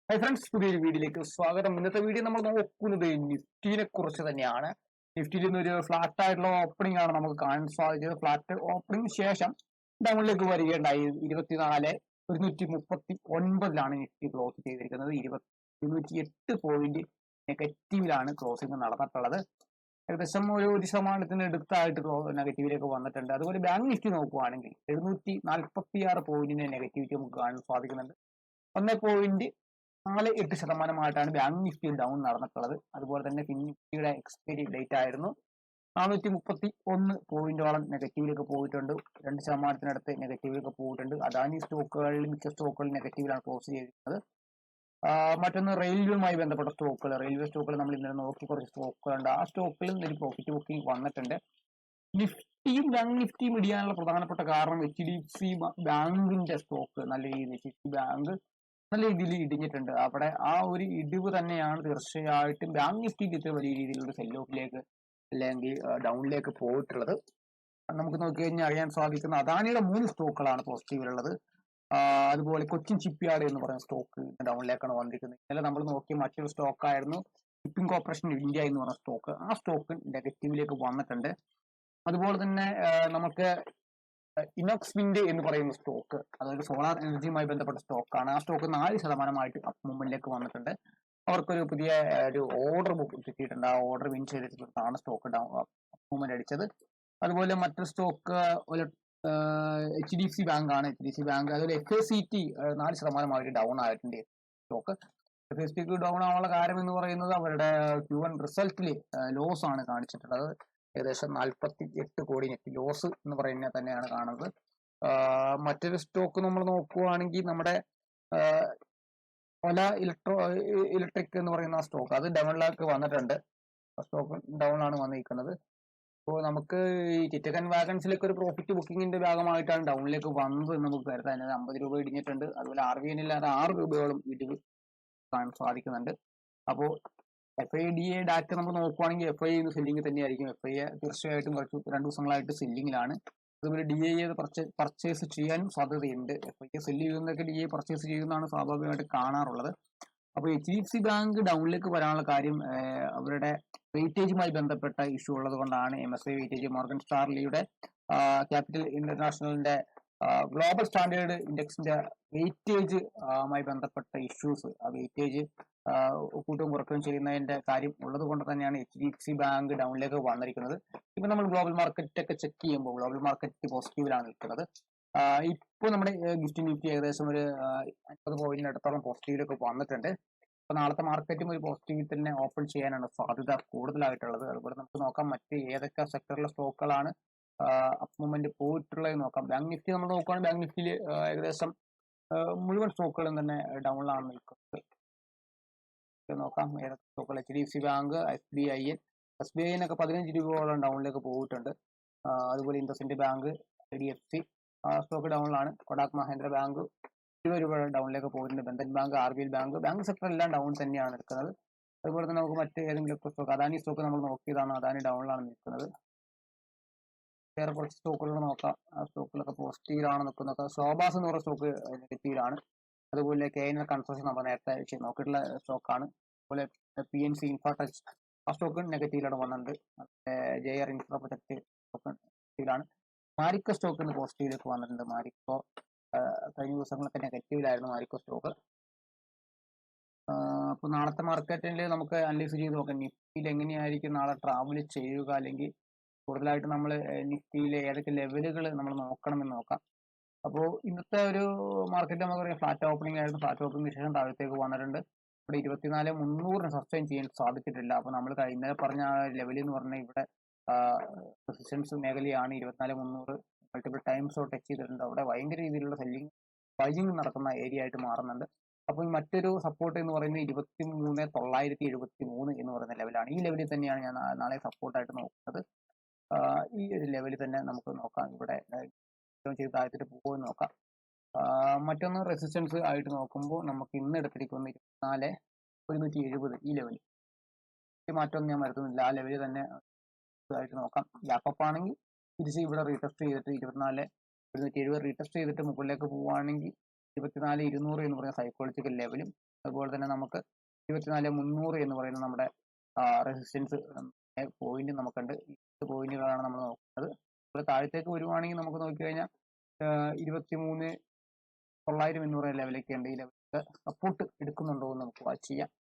Hi friends, പുതിയൊരു വീഡിയോയിലേക്ക് സ്വാഗതം. ഇന്നത്തെ വീഡിയോ നമ്മൾ നോക്കുന്നത് നിഫ്റ്റിനെ കുറിച്ച് തന്നെയാണ്. നിഫ്റ്റിയിൽ ഇന്നൊരു ഫ്ലാറ്റ് ആയിട്ടുള്ള ഓപ്പണിംഗ് ആണ് നമുക്ക് കാണാൻ സാധിച്ചത്. ഫ്ലാറ്റ് ഓപ്പണിംഗ് ശേഷം ഡൗണിലേക്ക് വരികയുണ്ടായി. 24,139 നിഫ്റ്റി ക്ലോസ് ചെയ്തിരിക്കുന്നത്. 208 നെഗറ്റീവിലാണ് ക്ലോസിംഗ് നടന്നിട്ടുള്ളത്. ഏകദേശം ഒരു ശതമാനത്തിന് അടുത്തായിട്ട് നെഗറ്റീവിലേക്ക് വന്നിട്ടുണ്ട്. അതുപോലെ ബാങ്ക് നിഫ്റ്റി നോക്കുകയാണെങ്കിൽ 746 നെഗറ്റിവിറ്റി നമുക്ക് കാണാൻ സാധിക്കുന്നുണ്ട്. 1.48% ബാങ്ക് നിഫ്റ്റി ഡൗൺ നടന്നിട്ടുള്ളത്. അതുപോലെ തന്നെ നിഫ്റ്റിയുടെ എക്സ്പയറി ഡേറ്റ് ആയിരുന്നു. 431 നെഗറ്റീവിലേക്ക് പോയിട്ടുണ്ട്. 2% നെഗറ്റീവിലേക്ക് പോയിട്ടുണ്ട്. അദാനി സ്റ്റോക്കുകളിൽ മിക്ക സ്റ്റോക്കുകൾ നെഗറ്റീവിലാണ് ക്ലോസ് ചെയ്തിരിക്കുന്നത്. മറ്റൊന്ന് റെയിൽവേയുമായി ബന്ധപ്പെട്ട സ്റ്റോക്കുകൾ. റെയിൽവേ സ്റ്റോക്കുകൾ നമ്മൾ ഇന്നലെ നോക്കി കുറച്ച് സ്റ്റോക്കുകളുണ്ട്. ആ സ്റ്റോക്കിൽ ഒരു പ്രോഫിറ്റ് ബുക്കിംഗ് വന്നിട്ടുണ്ട്. നിഫ്റ്റിയും ബാങ്ക് നിഫ്റ്റിയും ഇടിയാനുള്ള പ്രധാനപ്പെട്ട കാരണം HDFC ബാങ്കിന്റെ സ്റ്റോക്ക് നല്ല രീതിയിൽ HDFC ബാങ്ക് നല്ല രീതിയിൽ ഇടിഞ്ഞിട്ടുണ്ട്. അവിടെ ആ ഒരു ഇടിവ് തന്നെയാണ് തീർച്ചയായിട്ടും ബാങ്ക് നിഫ്റ്റിക്ക് ഇത്ര വലിയ രീതിയിലുള്ള സെൽ ഓഫിലേക്ക് അല്ലെങ്കിൽ ഡൗണിലേക്ക് പോയിട്ടുള്ളത്. നമുക്ക് നോക്കി കഴിഞ്ഞാൽ അറിയാൻ സാധിക്കുന്ന അദാനിയുടെ 3 സ്റ്റോക്കുകളാണ് പോസിറ്റീവിലുള്ളത്. അതുപോലെ കൊച്ചിൻ ഷിപ്പ്യാർഡ് എന്ന് പറയുന്ന സ്റ്റോക്ക് ഡൗണിലേക്കാണ് വന്നിരിക്കുന്നത്. ഇന്നലെ നമ്മൾ നോക്കിയ മറ്റൊരു സ്റ്റോക്കായിരുന്നു ഷിപ്പിംഗ് കോർപ്പറേഷൻ ഇന്ത്യ എന്ന് പറയുന്ന സ്റ്റോക്ക്. ആ സ്റ്റോക്ക് നെഗറ്റീവിലേക്ക് വന്നിട്ടുണ്ട്. അതുപോലെ തന്നെ നമുക്ക് ഇനോക്സ് വിൻഡ് എന്ന് പറയുന്ന സ്റ്റോക്ക്, അതായത് സോളാർ എനർജിയുമായി ബന്ധപ്പെട്ട സ്റ്റോക്കാണ്. ആ സ്റ്റോക്ക് 4% അപ്പ് മൂവ്മെന്റിലേക്ക് വന്നിട്ടുണ്ട്. അവർക്കൊരു പുതിയ ഒരു ഓർഡർ ബുക്ക് കിട്ടിയിട്ടുണ്ട്. ആ ഓർഡർ വിൻ ചെയ്തിട്ടാണ് സ്റ്റോക്ക് മൂവ്മെന്റ് അടിച്ചത്. അതുപോലെ മറ്റൊരു സ്റ്റോക്ക് HDFC ബാങ്ക് ആണ്. HDFC ബാങ്ക് അതുപോലെ FACT 4% ഡൗൺ ആയിട്ടുണ്ട്. സ്റ്റോക്ക് FACT ഡൗൺ ആവാനുള്ള കാര്യം എന്ന് പറയുന്നത് അവരുടെ Q1 റിസൾട്ടിൽ ലോസ് ആണ് കാണിച്ചിട്ടുള്ളത്. ഏകദേശം 48 കോടി നെറ്റ് ലോസ് എന്ന് പറയുന്നത് തന്നെയാണ് കാണുന്നത്. മറ്റൊരു സ്റ്റോക്ക് നമ്മൾ നോക്കുകയാണെങ്കിൽ നമ്മുടെ ഒല ഇലക്ട്രിക് എന്ന് പറയുന്ന സ്റ്റോക്ക്, അത് ഡൗണിലേക്ക് വന്നിട്ടുണ്ട്. സ്റ്റോക്ക് ഡൗൺ ആണ് വന്നിരിക്കുന്നത്. അപ്പോൾ നമുക്ക് ഈ ടിറ്റകൻ വാഗൺസിലേക്ക് ഒരു പ്രോഫിറ്റ് ബുക്കിങ്ങിന്റെ ഭാഗമായിട്ടാണ് ഡൗണിലേക്ക് വന്നത് എന്ന് നമുക്ക് കരുതാൻ. 50 രൂപ ഇടിഞ്ഞിട്ടുണ്ട്. അതുപോലെ RVNL 6 രൂപയോളം ഇടിവ് കാണാൻ സാധിക്കുന്നുണ്ട്. അപ്പോൾ FIDA ഡാറ്റ നമ്മൾ നോക്കുകയാണെങ്കിൽ FI സെല്ലിംഗ് തന്നെയായിരിക്കും. FI തീർച്ചയായിട്ടും കുറച്ച് 2 ദിവസങ്ങളായിട്ട് സെല്ലിങ്ങിലാണ്. അതുപോലെ DIA പർച്ചേസ് ചെയ്യാനും സാധ്യതയുണ്ട്. FI സെല്ല് ചെയ്യുന്നതൊക്കെ DIA പർച്ചേസ് ചെയ്യുന്നതാണ് സ്വാഭാവികമായിട്ട് കാണാറുള്ളത്. അപ്പോൾ HDFC ബാങ്ക് ഡൗണിലേക്ക് വരാനുള്ള കാര്യം അവരുടെ വെയിറ്റേജുമായി ബന്ധപ്പെട്ട ഇഷ്യൂ ഉള്ളത് കൊണ്ടാണ്. MSCI വെയിറ്റേജ്, മോർഗൻ സ്റ്റാർലിയുടെ ക്യാപിറ്റൽ ഇന്റർനാഷണലിന്റെ ഗ്ലോബൽ സ്റ്റാൻഡേർഡ് ഇൻഡെക്സിന്റെ വെയിറ്റേജ് മായി ബന്ധപ്പെട്ട ഇഷ്യൂസ്, ആ വെയിറ്റേജ് കൂട്ടും കുറയ്ക്കുകയും ചെയ്യുന്നതിന്റെ കാര്യം ഉള്ളത് കൊണ്ട് തന്നെയാണ് HDFC ബാങ്ക് ഡൗണിലേക്ക് വന്നിരിക്കുന്നത്. ഇപ്പൊ നമ്മൾ ഗ്ലോബൽ മാർക്കറ്റ് ഒക്കെ ചെക്ക് ചെയ്യുമ്പോൾ ഗ്ലോബൽ മാർക്കറ്റ് പോസിറ്റീവിലാണ് നിൽക്കുന്നത്. ഇപ്പോൾ നമ്മുടെ ഗിഫ്റ്റ് നിഫ്റ്റി ഏകദേശം ഒരു 50 പോയിന്റിന് അടുത്തോളം പോസിറ്റീവിലേക്ക് വന്നിട്ടുണ്ട്. അപ്പൊ നാളത്തെ മാർക്കറ്റും ഒരു പോസിറ്റീവിൽ തന്നെ ഓപ്പൺ ചെയ്യാനാണ് സാധ്യത കൂടുതലായിട്ടുള്ളത്. അതുപോലെ നമുക്ക് നോക്കാം മറ്റ് ഏതൊക്കെ സെക്ടറിലെ സ്റ്റോക്കുകളാണ് അപ്പ് മൂവ്മെന്റ് പോയിട്ടുള്ളത് നോക്കാം. ബാങ്ക് നിഫ്റ്റി നമ്മൾ നോക്കുകയാണെങ്കിൽ ബാങ്ക് നിഫ്റ്റിയിൽ ഏകദേശം മുഴുവൻ സ്റ്റോക്കുകളും തന്നെ ഡൗണിലാണ് നിൽക്കുന്നത്. നോക്കാം ഏതൊക്കെ സ്റ്റോക്കുകൾ. HDFC ബാങ്ക്, SBI ഒക്കെ 15 രൂപയോളം ഡൗണിലേക്ക് പോയിട്ടുണ്ട്. അതുപോലെ ഇൻഡസ്ഇൻഡ് ബാങ്ക്, IDFC സ്റ്റോക്ക് ഡൗണിലാണ്. കൊടാക് മഹേന്ദ്ര ബാങ്ക് 20 രൂപ ഡൗണിലേക്ക് പോയിട്ടുണ്ട്. Bandhan bank, RBL bank, bank sector എല്ലാം ഡൗൺ തന്നെയാണ് നിൽക്കുന്നത്. അതുപോലെ തന്നെ നമുക്ക് മറ്റ് ഏതെങ്കിലും സ്റ്റോക്ക്, അദാനി സ്റ്റോക്ക് നമ്മൾ നോക്കിയതാണ്, അദാനി ഡൗണിലാണ് നിൽക്കുന്നത്. വേറെ കുറച്ച് സ്റ്റോക്കുകൾ നോക്കാം. ആ സ്റ്റോക്കിലൊക്കെ പോസിറ്റീവിലാണ് നിൽക്കുന്നത്. ശോഭാസ് എന്ന് പറയുന്ന സ്റ്റോക്ക് നെഗറ്റീവിലാണ്. അതുപോലെ KNL കൺസ്ട്രക്ഷൻ നമ്മൾ നേരത്തെ നോക്കിയിട്ടുള്ള സ്റ്റോക്കാണ്. അതുപോലെ PNC ഇൻഫ്രാടെക് ആ സ്റ്റോക്ക് നെഗറ്റീവിലാണ് വന്നിട്ടുണ്ട്. JR ഇൻഫ്രാ പ്രൊജക്ട് സ്റ്റോക്ക് നെഗറ്റീവിലാണ്. മാരിക്കോ സ്റ്റോക്ക് ഇന്ന് പോസിറ്റീവിലേക്ക് വന്നിട്ടുണ്ട്. മാരിക്കോ കഴിഞ്ഞ ദിവസങ്ങളൊക്കെ നെഗറ്റീവിലായിരുന്നു മാരിക്കോ സ്റ്റോക്ക്. അപ്പൊ നാളത്തെ മാർക്കറ്റിൽ നമുക്ക് അനലൈസ് ചെയ്ത് നോക്കാം. നിഫ്റ്റിയിൽ എങ്ങനെയായിരിക്കും നാളെ ട്രാവൽ ചെയ്യുക, അല്ലെങ്കിൽ കൂടുതലായിട്ട് നമ്മൾ നിഫ്റ്റിയിലെ ഏതൊക്കെ ലെവലുകൾ നമ്മൾ നോക്കണമെന്ന് നോക്കാം. അപ്പോൾ ഇന്നത്തെ ഒരു മാർക്കറ്റ് നമുക്ക് പറയാം ഫ്ലാറ്റ് ഓപ്പണിംഗ് ആയിരുന്നു. ഫ്ലാറ്റ് ഓപ്പണിംഗിന് ശേഷം താഴത്തേക്ക് വന്നിട്ടുണ്ട്. ഇവിടെ 24,300 സസ്റ്റൈൻ ചെയ്യാൻ സാധിച്ചിട്ടില്ല. അപ്പോൾ നമ്മൾ ഇന്നലെ പറഞ്ഞ ലെവൽ എന്ന് പറഞ്ഞാൽ ഇവിടെ റെസിസ്റ്റൻസ് മേഖലയാണ്. 24,300 മൾട്ടിപ്പിൾ ടൈംസ് ടച്ച് ചെയ്തിട്ടുണ്ട്. അവിടെ ഭയങ്കര രീതിയിലുള്ള ബൈയിങ് നടക്കുന്ന ഏരിയ ആയിട്ട് മാറുന്നുണ്ട്. അപ്പോൾ മറ്റൊരു സപ്പോർട്ട് എന്ന് പറയുന്നത് 23,973 എന്ന് പറയുന്ന ലെവലാണ്. ഈ ലെവലിൽ തന്നെയാണ് ഞാൻ നാളെ സപ്പോർട്ടായിട്ട് നോക്കുന്നത്. ഈ ഒരു ലെവലിൽ തന്നെ നമുക്ക് നോക്കാം. ഇവിടെ ചെയ്ത് താഴത്തിട്ട് പോകുമെന്ന് നോക്കാം. മറ്റൊന്ന് റെസിസ്റ്റൻസ് ആയിട്ട് നോക്കുമ്പോൾ നമുക്ക് ഇന്ന് എടുത്തിരിക്കുന്ന 24,170 ഈ ലെവലിൽ മാറ്റമൊന്നും ഞാൻ വരുത്തുന്നില്ല. ആ ലെവലിൽ തന്നെ ആയിട്ട് നോക്കാം. ഗ്യാപ്പ് ആണെങ്കിൽ തിരിച്ച് ഇവിടെ റീടെസ്റ്റ് ചെയ്തിട്ട് 24,170 റീടെസ്റ്റ് ചെയ്തിട്ട് മുകളിലേക്ക് പോവുകയാണെങ്കിൽ 24,200 എന്ന് പറയുന്ന സൈക്കോളജിക്കൽ ലെവലും അതുപോലെ തന്നെ നമുക്ക് 24,300 എന്ന് പറയുന്ന നമ്മുടെ റെസിസ്റ്റൻസ് പോയിന്റ് നമുക്കുണ്ട്. ഈ പോയിന്റുകളാണ് നമ്മൾ നോക്കുന്നത്. ഇപ്പോൾ താഴത്തേക്ക് വരുവാണെങ്കിൽ നമുക്ക് നോക്കിക്കഴിഞ്ഞാൽ 23,900 എന്ന് പറയുന്ന ലെവലൊക്കെ ഉണ്ട്. ഈ ലെവലൊക്കെ സപ്പോർട്ട് എടുക്കുന്നുണ്ടോ എന്ന് നമുക്ക് വാച്ച് ചെയ്യാം.